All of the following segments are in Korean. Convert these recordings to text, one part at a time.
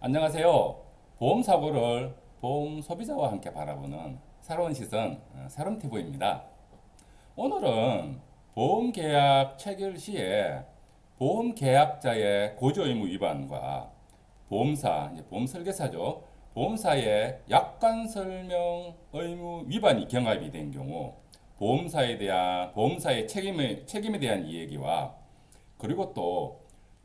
안녕하세요. 보험 사고를 보험 소비자와 함께 바라보는 새로운 시선, 새로운 TV입니다. 오늘은 보험 계약 체결 시에 보험 계약자의 고지 의무 위반과 보험사, 이제 보험 설계사죠. 보험사의 약관 설명 의무 위반이 경합이 된 경우 보험사의 책임에 대한 이야기와 그리고 또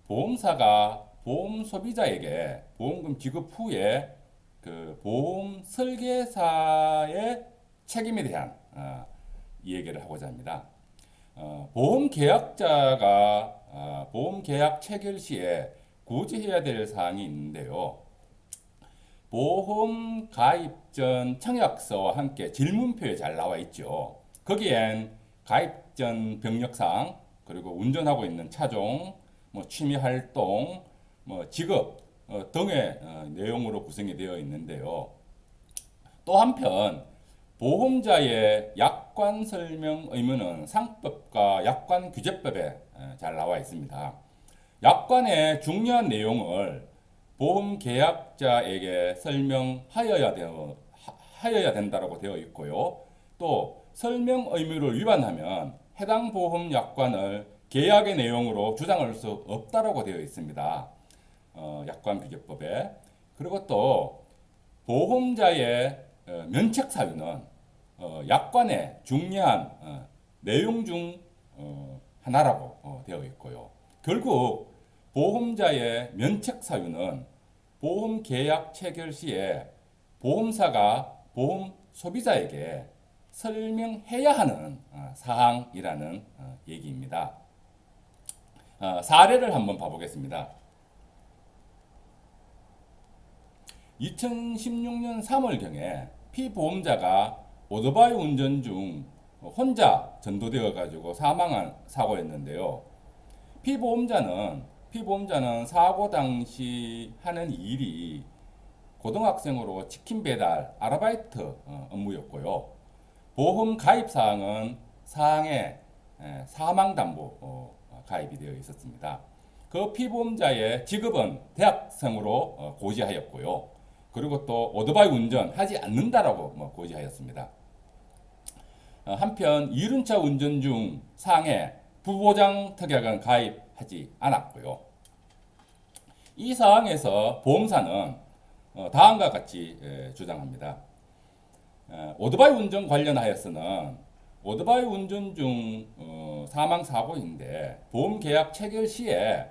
보험사가 보험 소비자에게 보험금 지급 후에 그 보험 설계사의 책임에 대한 이야기를 하고자 합니다. 보험 계약자가 보험 계약 체결 시에 고지해야 될 사항이 있는데요. 보험 가입 전 청약서와 함께 질문표에 잘 나와 있죠. 거기엔 가입 전 병력사항, 그리고 운전하고 있는 차종, 취미 활동, 직업 등의 내용으로 구성이 되어 있는데요. 또 한편 보험자의 약관 설명 의무는 상법과 약관 규제법에 잘 나와 있습니다. 약관의 중요한 내용을 보험 계약자에게 하여야 된다고 되어 있고요. 또 설명 의무를 위반하면 해당 보험 약관을 계약의 내용으로 주장할 수 없다고 되어 있습니다. 약관 규제법에. 그리고 또 보험자의 면책 사유는 약관의 중요한 내용 중 하나라고 되어 있고요. 결국 보험자의 면책 사유는 보험 계약 체결 시에 보험사가 보험 소비자에게 설명해야 하는 사항이라는 얘기입니다. 사례를 한번 봐보겠습니다. 2016년 3월경에 피보험자가 오토바이 운전 중 혼자 전도되어 가지고 사망한 사고였는데요. 피보험자는 사고 당시 하는 일이 고등학생으로 치킨 배달 아르바이트 업무였고요. 보험 가입 사항은 사항에 사망담보 가입이 되어 있었습니다. 그 피보험자의 직업은 대학생으로 고지하였고요. 그리고 또 오토바이 운전하지 않는다라고 고지하였습니다. 한편 이륜차 운전 중 사항에 부보장 특약은 가입하지 않았고요. 이 사항에서 보험사는 다음과 같이 주장합니다. 오토바이 운전 관련하여서는 오토바이 운전 중 사망 사고인데 보험 계약 체결 시에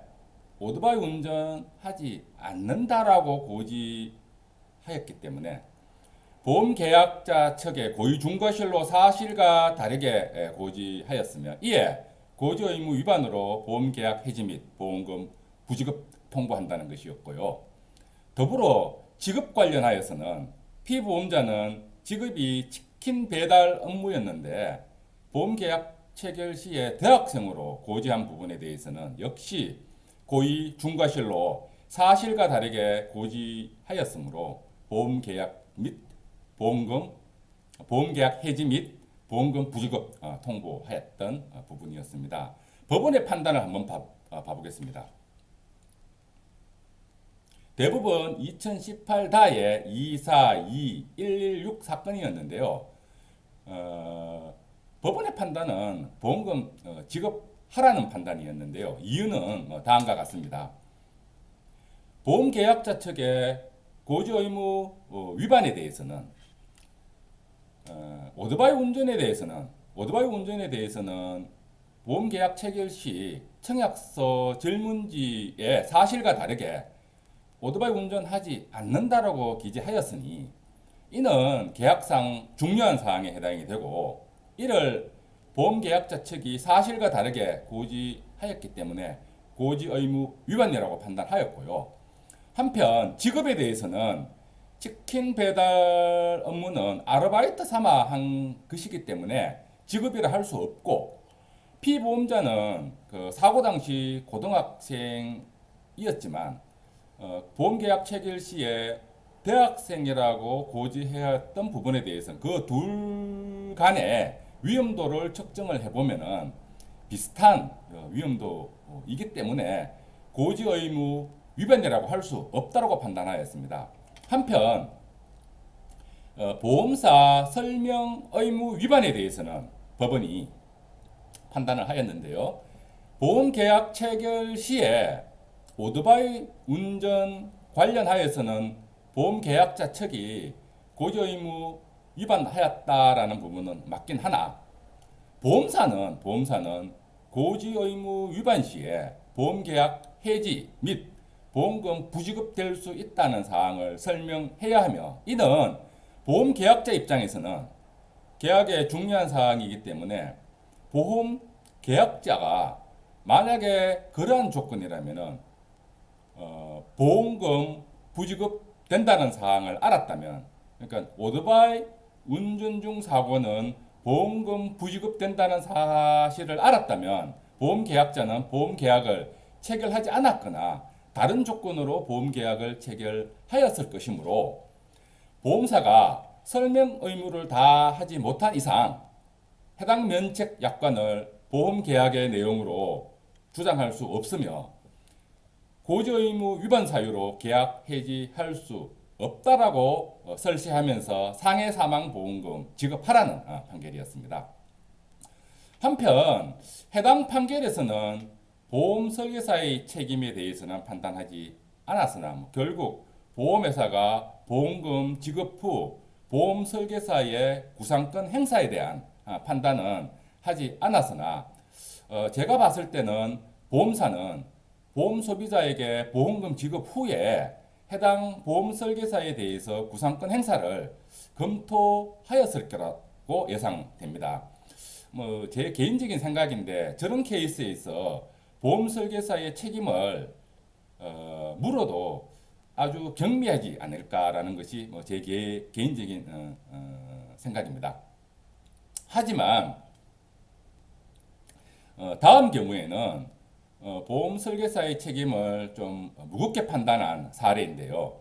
오토바이 운전하지 않는다라고 고지하였기 때문에 보험 계약자 측의 고의 중과실로 사실과 다르게 고지하였으며 이에 고지 의무 위반으로 보험 계약 해지 및 보험금 부지급 통보한다는 것이었고요. 더불어 직업 관련하여서는 피보험자는 직업이 치킨 배달 업무였는데 보험 계약 체결 시에 대학생으로 고지한 부분에 대해서는 역시 고의 중과실로 사실과 다르게 고지하였으므로 보험 계약 해지 및 보험금 부지급 통보하였던 부분이었습니다. 법원의 판단을 한번 봐보겠습니다. 대부분 2018다의 242116 사건이었는데요. 법원의 판단은 보험금 지급하라는 판단이었는데요. 이유는 다음과 같습니다. 보험 계약자 측의 고지 의무 위반에 대해서는 오토바이 운전에 대해서는 보험 계약 체결 시 청약서 질문지에 사실과 다르게 오토바이 운전하지 않는다라고 기재하였으니 이는 계약상 중요한 사항에 해당이 되고 이를 보험 계약자 측이 사실과 다르게 고지하였기 때문에 고지 의무 위반이라고 판단하였고요. 한편 직업에 대해서는 치킨 배달 업무는 아르바이트 삼아 한 것이기 때문에 직업이라 할 수 없고 피보험자는 그 사고 당시 고등학생이었지만 보험계약 체결 시에 대학생이라고 고지해왔던 부분에 대해서는 그 둘 간의 위험도를 측정을 해보면은 비슷한 위험도이기 때문에 고지 의무 위반이라고 할 수 없다고 판단하였습니다. 한편 보험사 설명 의무 위반에 대해서는 법원이 판단을 하였는데요. 보험계약 체결 시에 오토바이 운전 관련하여서는 보험계약자 측이 고지의무 위반하였다라는 부분은 맞긴 하나 보험사는 고지의무 위반 시에 보험계약 해지 및 보험금 부지급될 수 있다는 사항을 설명해야 하며 이는 보험계약자 입장에서는 계약의 중요한 사항이기 때문에 보험계약자가 만약에 그러한 조건이라면은 보험금 부지급된다는 사항을 알았다면 그러니까 오토바이 운전 중 사고는 보험금 부지급된다는 사실을 알았다면 보험계약자는 보험계약을 체결하지 않았거나 다른 조건으로 보험계약을 체결하였을 것이므로 보험사가 설명 의무를 다하지 못한 이상 해당 면책 약관을 보험계약의 내용으로 주장할 수 없으며 고지의무 위반 사유로 계약 해지할 수 없다라고 설시하면서 상해 사망 보험금 지급하라는 판결이었습니다. 한편 해당 판결에서는 보험 설계사의 책임에 대해서는 판단하지 않았으나 결국 보험회사가 보험금 지급 후 보험 설계사의 구상권 행사에 대한 판단은 하지 않았으나 제가 봤을 때는 보험사는 보험 소비자에게 보험금 지급 후에 해당 보험 설계사에 대해서 구상권 행사를 검토하였을 거라고 예상됩니다. 제 개인적인 생각인데 저런 케이스에 있어 보험 설계사의 책임을 물어도 아주 경미하지 않을까라는 것이 제 개인적인 생각입니다. 하지만 다음 경우에는 보험 설계사의 책임을 좀 무겁게 판단한 사례인데요.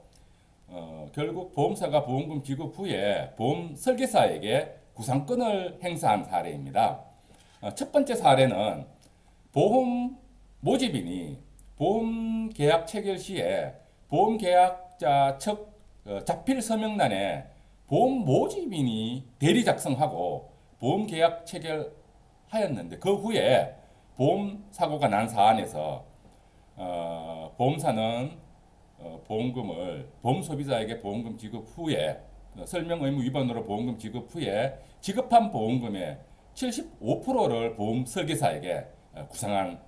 결국 보험사가 보험금 지급 후에 보험 설계사에게 구상권을 행사한 사례입니다. 첫 번째 사례는 보험 모집인이 보험 계약 체결 시에 보험 계약자 측 자필 서명란에 보험 모집인이 대리 작성하고 보험 계약 체결하였는데 그 후에 보험 사고가 난 사안에서 보험사는 보험금을 보험 소비자에게 보험금 지급 후에 설명 의무 위반으로 보험금 지급 후에 지급한 보험금의 75%를 보험 설계사에게 구상한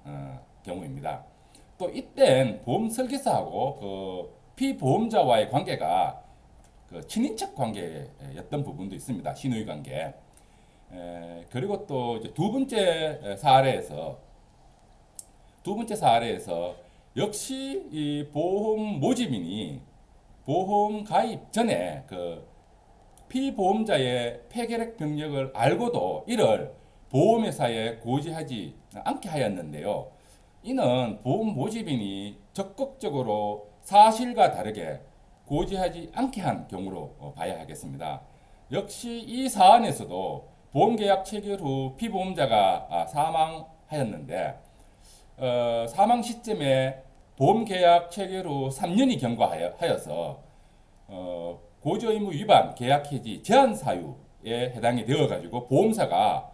경우입니다. 또 이땐 보험 설계사하고 그 피보험자와의 관계가 그 친인척 관계였던 부분도 있습니다. 신의 관계. 그리고 또 이제 두 번째 사례에서 역시 이 보험 모집인이 보험 가입 전에 그 피보험자의 폐결핵 병력을 알고도 이를 보험회사에 고지하지 않게 하였는데요. 이는 보험 모집인이 적극적으로 사실과 다르게 고지하지 않게 한 경우로 봐야 하겠습니다. 역시 이 사안에서도 보험계약 체결 후 피보험자가 사망하였는데 사망 시점에 보험계약 체결 후 3년이 경과하여서 고지의무 위반 계약 해지 제한 사유에 해당이 되어가지고 보험사가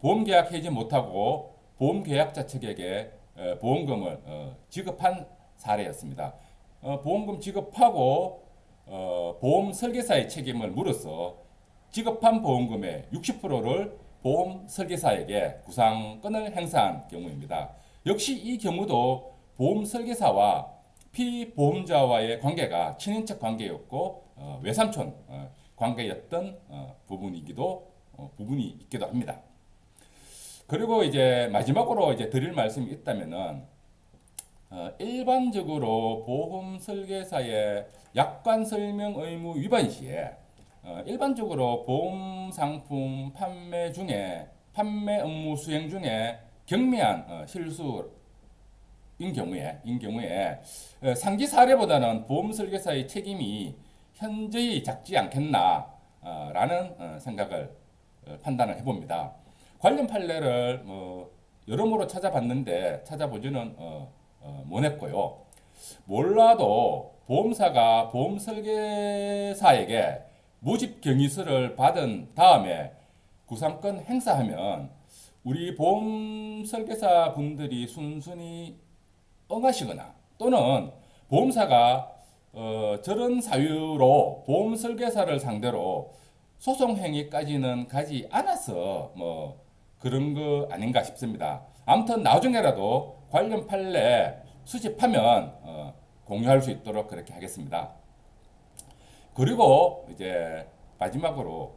보험계약 해지 못하고 보험계약자 측에게 보험금을 지급한 사례였습니다. 보험금 지급하고 보험 설계사의 책임을 물어서 지급한 보험금의 60%를 보험 설계사에게 구상권을 행사한 경우입니다. 역시 이 경우도 보험 설계사와 피보험자와의 관계가 친인척 관계였고 외삼촌 관계였던 부분이 있기도 합니다. 그리고 이제 마지막으로 이제 드릴 말씀이 있다면은 일반적으로 보험 설계사의 약관 설명 의무 위반 시에 일반적으로 보험 상품 판매 업무 수행 중에 경미한 실수인 경우에 상기 사례보다는 보험 설계사의 책임이 현저히 작지 않겠나라는 생각을 판단을 해봅니다. 관련 판례를 여러모로 찾아봤는데 찾아보지는 못했고요. 몰라도 보험사가 보험 설계사에게 모집 경위서를 받은 다음에 구상권 행사하면 우리 보험 설계사 분들이 순순히 응하시거나 또는 보험사가 저런 사유로 보험 설계사를 상대로 소송 행위까지는 가지 않아서 뭐 그런 거 아닌가 싶습니다. 아무튼 나중에라도 관련 판례 수집하면 공유할 수 있도록 그렇게 하겠습니다. 그리고 이제 마지막으로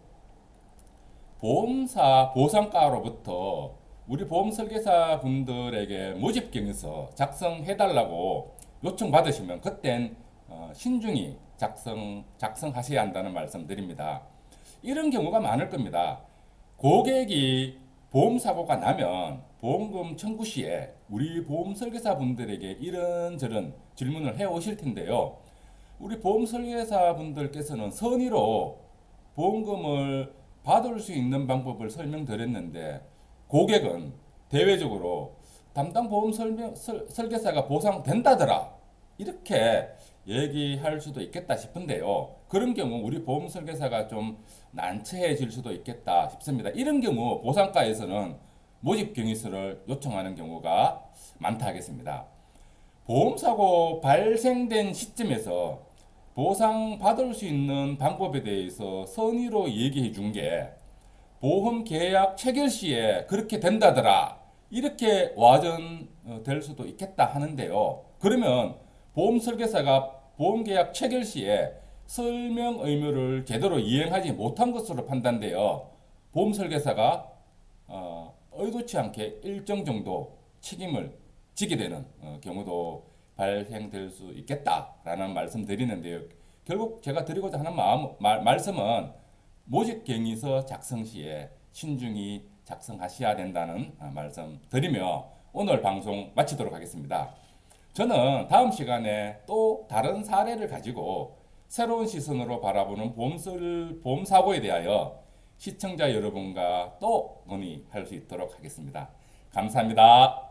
보험사 보상가로부터 우리 보험 설계사 분들에게 모집 경위서 작성해달라고 요청 받으시면 그땐 신중히 작성하셔야 한다는 말씀 드립니다. 이런 경우가 많을 겁니다. 고객이 보험사고가 나면 보험금 청구 시에 우리 보험 설계사 분들에게 이런저런 질문을 해 오실 텐데요. 우리 보험 설계사 분들께서는 선의로 보험금을 받을 수 있는 방법을 설명드렸는데 고객은 대외적으로 담당 보험 설계사가 보상된다더라 이렇게 얘기할 수도 있겠다 싶은데요. 그런 경우 우리 보험 설계사가 좀 난처해질 수도 있겠다 싶습니다. 이런 경우 보상가에서는 모집 경위서를 요청하는 경우가 많다 하겠습니다. 보험사고 발생된 시점에서 보상받을 수 있는 방법에 대해서 선의로 얘기해 준 게 보험 계약 체결 시에 그렇게 된다더라 이렇게 와전될 수도 있겠다 하는데요. 그러면 보험 설계사가 보험 계약 체결 시에 설명 의무를 제대로 이행하지 못한 것으로 판단되어 보험 설계사가 의도치 않게 일정 정도 책임을 지게 되는 경우도 발생될 수 있겠다라는 말씀 드리는데요. 결국 제가 드리고자 하는 말씀은 모집 경위서 작성 시에 신중히 작성하셔야 된다는 말씀 드리며 오늘 방송 마치도록 하겠습니다. 저는 다음 시간에 또 다른 사례를 가지고 새로운 시선으로 바라보는 보험 사고에 대하여 시청자 여러분과 또 논의할 수 있도록 하겠습니다. 감사합니다.